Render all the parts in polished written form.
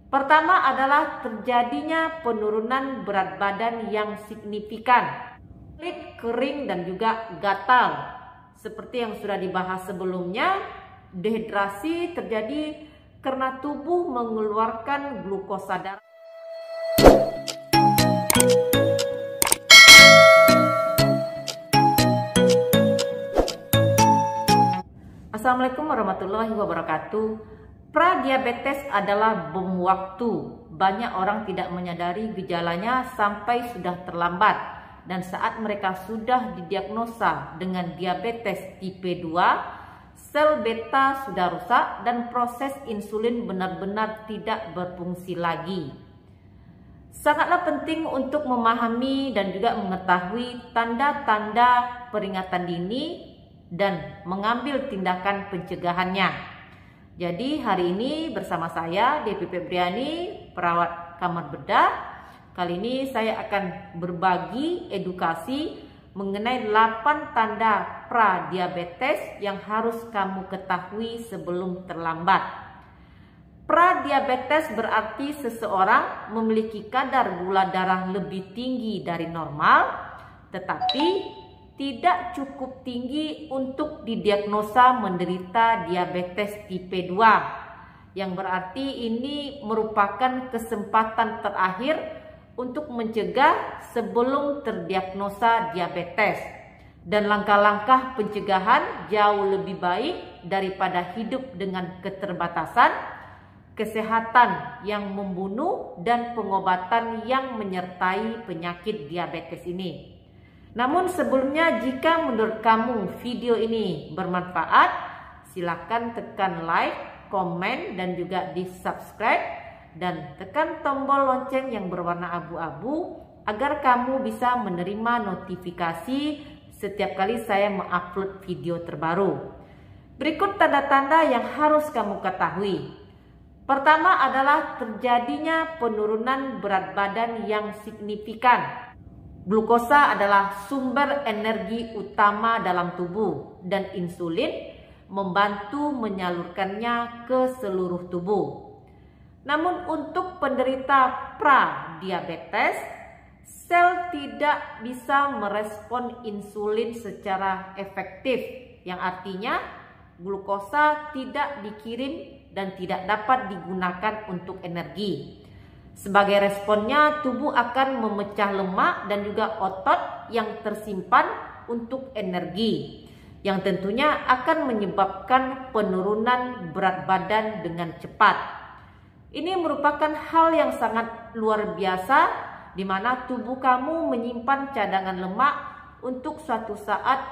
Pertama adalah terjadinya penurunan berat badan yang signifikan, kulit kering dan juga gatal. Seperti yang sudah dibahas sebelumnya, dehidrasi terjadi karena tubuh mengeluarkan glukosa darah. Assalamualaikum warahmatullahi wabarakatuh. Pradiabetes adalah bom waktu. Banyak orang tidak menyadari gejalanya sampai sudah terlambat. Dan saat mereka sudah didiagnosa dengan diabetes tipe 2, sel beta sudah rusak dan proses insulin benar-benar tidak berfungsi lagi. Sangatlah penting untuk memahami dan juga mengetahui tanda-tanda peringatan dini dan mengambil tindakan pencegahannya. Jadi hari ini bersama saya Devi Febriani, perawat kamar bedah. Kali ini saya akan berbagi edukasi mengenai 8 tanda pradiabetes yang harus kamu ketahui sebelum terlambat. Pradiabetes berarti seseorang memiliki kadar gula darah lebih tinggi dari normal, tetapi tidak cukup tinggi untuk didiagnosa menderita diabetes tipe 2, yang berarti ini merupakan kesempatan terakhir untuk mencegah sebelum terdiagnosa diabetes. Dan langkah-langkah pencegahan jauh lebih baik daripada hidup dengan keterbatasan, kesehatan yang membunuh, dan pengobatan yang menyertai penyakit diabetes ini. Namun sebelumnya, jika menurut kamu video ini bermanfaat, silakan tekan like, komen, dan juga di subscribe, dan tekan tombol lonceng yang berwarna abu-abu agar kamu bisa menerima notifikasi setiap kali saya mengupload video terbaru. Berikut tanda-tanda yang harus kamu ketahui. Pertama adalah terjadinya penurunan berat badan yang signifikan. Glukosa adalah sumber energi utama dalam tubuh dan insulin membantu menyalurkannya ke seluruh tubuh. Namun untuk penderita pradiabetes, sel tidak bisa merespon insulin secara efektif, yang artinya glukosa tidak dikirim dan tidak dapat digunakan untuk energi. Sebagai responnya, tubuh akan memecah lemak dan juga otot yang tersimpan untuk energi, yang tentunya akan menyebabkan penurunan berat badan dengan cepat. Ini merupakan hal yang sangat luar biasa, di mana tubuh kamu menyimpan cadangan lemak untuk suatu saat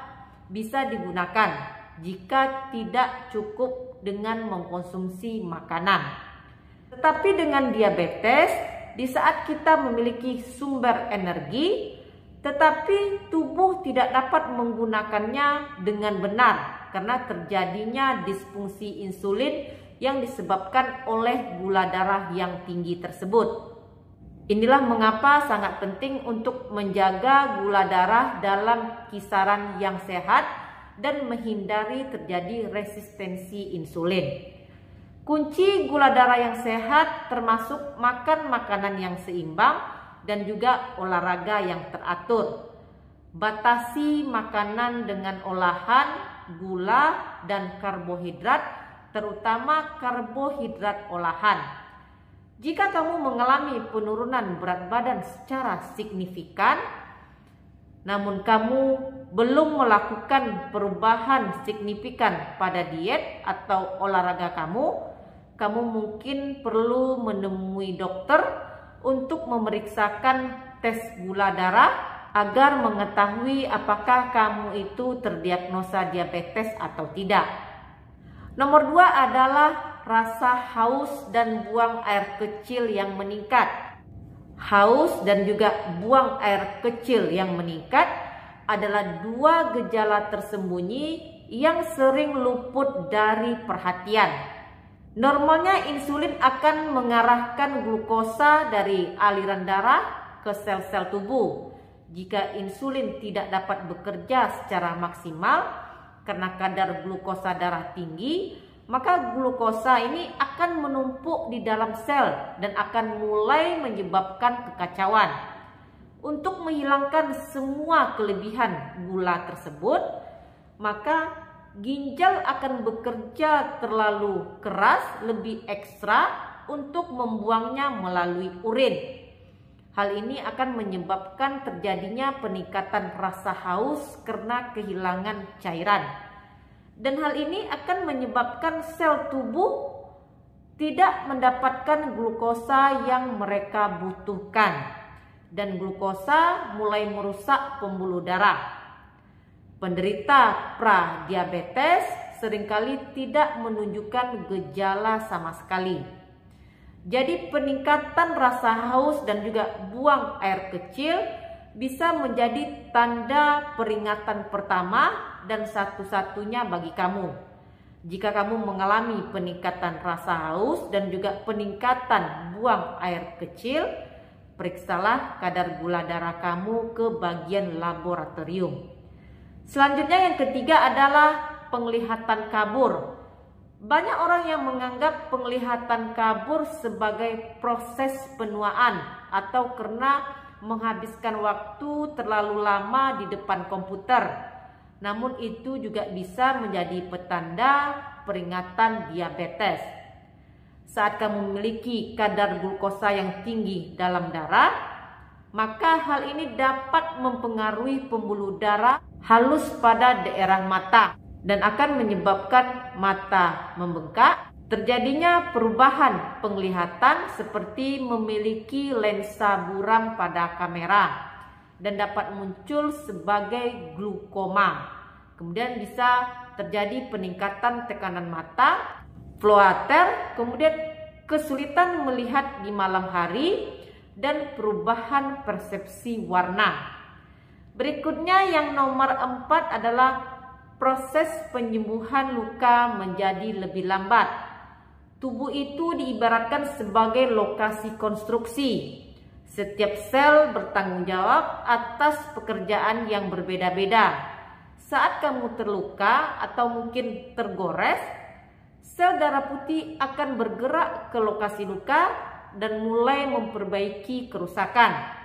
bisa digunakan jika tidak cukup dengan mengkonsumsi makanan. Tetapi dengan diabetes, di saat kita memiliki sumber energi, tetapi tubuh tidak dapat menggunakannya dengan benar karena terjadinya disfungsi insulin yang disebabkan oleh gula darah yang tinggi tersebut. Inilah mengapa sangat penting untuk menjaga gula darah dalam kisaran yang sehat dan menghindari terjadi resistensi insulin. Kunci gula darah yang sehat termasuk makan makanan yang seimbang dan juga olahraga yang teratur. Batasi makanan dengan olahan, gula, dan karbohidrat, terutama karbohidrat olahan. Jika kamu mengalami penurunan berat badan secara signifikan, namun kamu belum melakukan perubahan signifikan pada diet atau olahraga kamu mungkin perlu menemui dokter untuk memeriksakan tes gula darah agar mengetahui apakah kamu itu terdiagnosa diabetes atau tidak. Nomor 2 adalah rasa haus dan buang air kecil yang meningkat. Haus dan juga buang air kecil yang meningkat adalah 2 gejala tersembunyi yang sering luput dari perhatian. Normalnya insulin akan mengarahkan glukosa dari aliran darah ke sel-sel tubuh. Jika insulin tidak dapat bekerja secara maksimal karena kadar glukosa darah tinggi, maka glukosa ini akan menumpuk di dalam sel dan akan mulai menyebabkan kekacauan. Untuk menghilangkan semua kelebihan gula tersebut, maka ginjal akan bekerja terlalu keras, lebih ekstra untuk membuangnya melalui urin. Hal ini akan menyebabkan terjadinya peningkatan rasa haus karena kehilangan cairan. Dan hal ini akan menyebabkan sel tubuh tidak mendapatkan glukosa yang mereka butuhkan. Dan glukosa mulai merusak pembuluh darah. Penderita pradiabetes seringkali tidak menunjukkan gejala sama sekali. Jadi peningkatan rasa haus dan juga buang air kecil bisa menjadi tanda peringatan pertama dan satu-satunya bagi kamu. Jika kamu mengalami peningkatan rasa haus dan juga peningkatan buang air kecil, periksalah kadar gula darah kamu ke bagian laboratorium. Selanjutnya yang ketiga adalah penglihatan kabur. Banyak orang yang menganggap penglihatan kabur sebagai proses penuaan atau karena menghabiskan waktu terlalu lama di depan komputer. Namun itu juga bisa menjadi petanda peringatan diabetes. Saat kamu memiliki kadar glukosa yang tinggi dalam darah, maka hal ini dapat mempengaruhi pembuluh darah halus pada daerah mata dan akan menyebabkan mata membengkak. Terjadinya perubahan penglihatan seperti memiliki lensa buram pada kamera dan dapat muncul sebagai glukoma. Kemudian bisa terjadi peningkatan tekanan mata, floater, kemudian kesulitan melihat di malam hari dan perubahan persepsi warna. Berikutnya yang nomor 4 adalah proses penyembuhan luka menjadi lebih lambat. Tubuh itu diibaratkan sebagai lokasi konstruksi. Setiap sel bertanggung jawab atas pekerjaan yang berbeda-beda. Saat kamu terluka atau mungkin tergores, sel darah putih akan bergerak ke lokasi luka dan mulai memperbaiki kerusakan.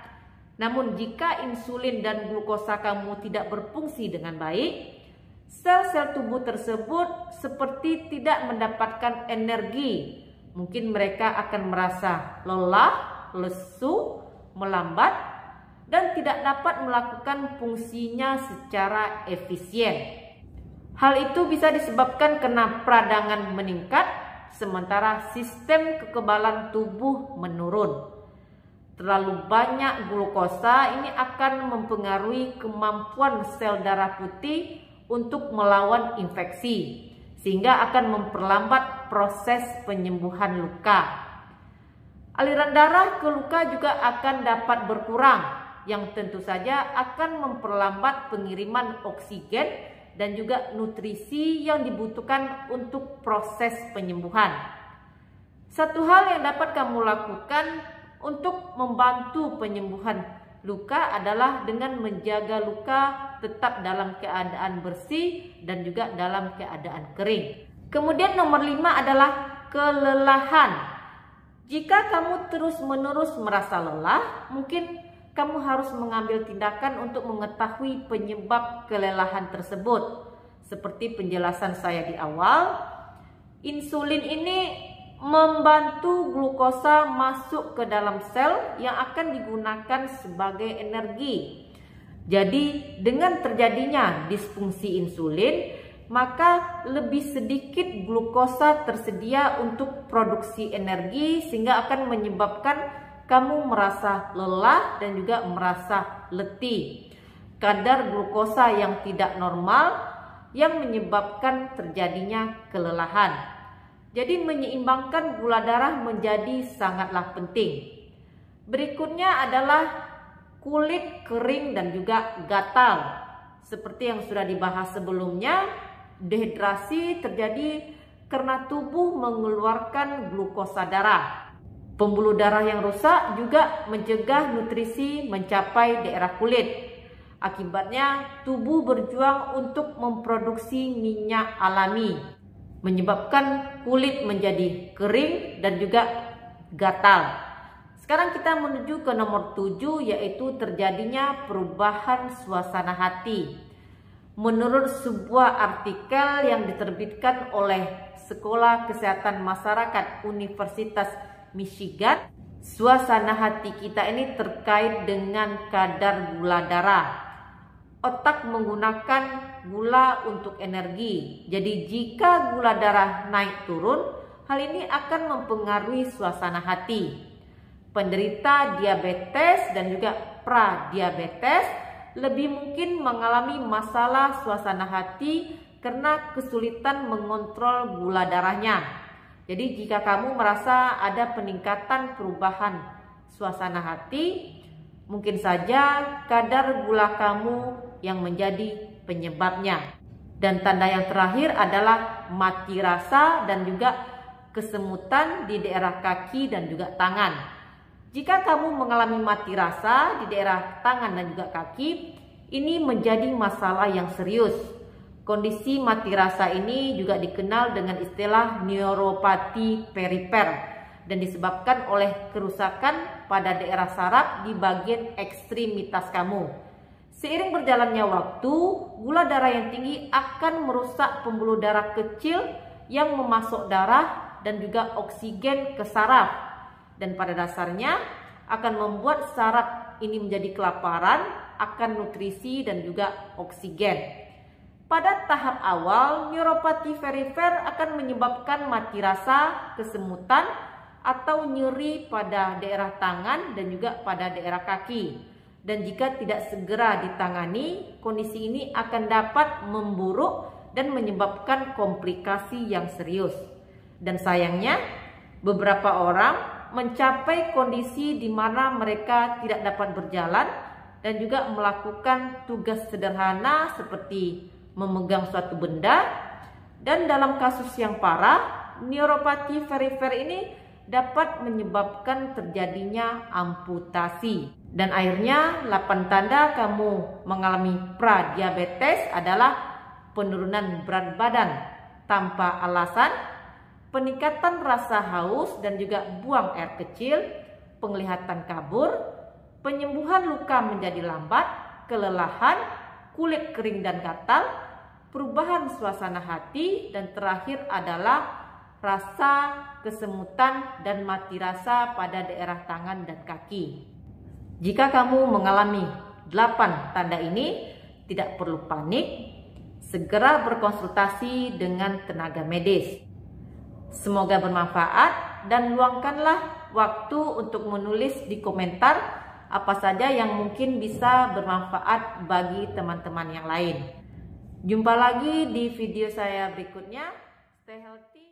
Namun jika insulin dan glukosa kamu tidak berfungsi dengan baik, sel-sel tubuh tersebut seperti tidak mendapatkan energi. Mungkin mereka akan merasa lelah, lesu, melambat, dan tidak dapat melakukan fungsinya secara efisien. Hal itu bisa disebabkan karena peradangan meningkat, sementara sistem kekebalan tubuh menurun. Terlalu banyak glukosa ini akan mempengaruhi kemampuan sel darah putih untuk melawan infeksi, sehingga akan memperlambat proses penyembuhan luka. Aliran darah ke luka juga akan dapat berkurang, yang tentu saja akan memperlambat pengiriman oksigen dan juga nutrisi yang dibutuhkan untuk proses penyembuhan. Satu hal yang dapat kamu lakukan untuk membantu penyembuhan luka adalah dengan menjaga luka tetap dalam keadaan bersih dan juga dalam keadaan kering. Kemudian nomor 5 adalah kelelahan. Jika kamu terus-menerus merasa lelah, mungkin kamu harus mengambil tindakan untuk mengetahui penyebab kelelahan tersebut. Seperti penjelasan saya di awal, insulin ini membantu glukosa masuk ke dalam sel yang akan digunakan sebagai energi. Jadi dengan terjadinya disfungsi insulin, maka lebih sedikit glukosa tersedia untuk produksi energi sehingga akan menyebabkan kamu merasa lelah dan juga merasa letih. Kadar glukosa yang tidak normal yang menyebabkan terjadinya kelelahan. Jadi menyeimbangkan gula darah menjadi sangatlah penting. Berikutnya adalah kulit kering dan juga gatal. Seperti yang sudah dibahas sebelumnya, dehidrasi terjadi karena tubuh mengeluarkan glukosa darah. Pembuluh darah yang rusak juga mencegah nutrisi mencapai daerah kulit. Akibatnya tubuh berjuang untuk memproduksi minyak alami. menyebabkan kulit menjadi kering dan juga gatal. Sekarang kita menuju ke nomor 7, yaitu terjadinya perubahan suasana hati. Menurut sebuah artikel yang diterbitkan oleh Sekolah Kesehatan Masyarakat Universitas Michigan, suasana hati kita ini terkait dengan kadar gula darah. Otak menggunakan gula untuk energi. Jadi jika gula darah naik turun, hal ini akan mempengaruhi suasana hati. Penderita diabetes dan juga pradiabetes lebih mungkin mengalami masalah suasana hati karena kesulitan mengontrol gula darahnya. Jadi jika kamu merasa ada peningkatan perubahan suasana hati, mungkin saja kadar gula kamu yang menjadi penyebabnya. Dan tanda yang terakhir adalah mati rasa dan juga kesemutan di daerah kaki dan juga tangan. Jika kamu mengalami mati rasa di daerah tangan dan juga kaki, ini menjadi masalah yang serius. Kondisi mati rasa ini juga dikenal dengan istilah neuropati perifer dan disebabkan oleh kerusakan pada daerah saraf di bagian ekstremitas kamu. Seiring berjalannya waktu, gula darah yang tinggi akan merusak pembuluh darah kecil yang memasok darah dan juga oksigen ke saraf, dan pada dasarnya akan membuat saraf ini menjadi kelaparan akan nutrisi dan juga oksigen. Pada tahap awal, neuropati perifer akan menyebabkan mati rasa, kesemutan, atau nyeri pada daerah tangan dan juga pada daerah kaki. Dan jika tidak segera ditangani, kondisi ini akan dapat memburuk dan menyebabkan komplikasi yang serius. Dan sayangnya, beberapa orang mencapai kondisi di mana mereka tidak dapat berjalan dan juga melakukan tugas sederhana seperti memegang suatu benda, dan dalam kasus yang parah, neuropati perifer ini dapat menyebabkan terjadinya amputasi. Dan akhirnya 8 tanda kamu mengalami pradiabetes adalah penurunan berat badan tanpa alasan, peningkatan rasa haus dan juga buang air kecil, penglihatan kabur, penyembuhan luka menjadi lambat, kelelahan, kulit kering dan gatal, perubahan suasana hati, dan terakhir adalah rasa kesemutan dan mati rasa pada daerah tangan dan kaki. Jika kamu mengalami 8 tanda ini, tidak perlu panik, segera berkonsultasi dengan tenaga medis. Semoga bermanfaat dan luangkanlah waktu untuk menulis di komentar apa saja yang mungkin bisa bermanfaat bagi teman-teman yang lain. Jumpa lagi di video saya berikutnya. Stay healthy.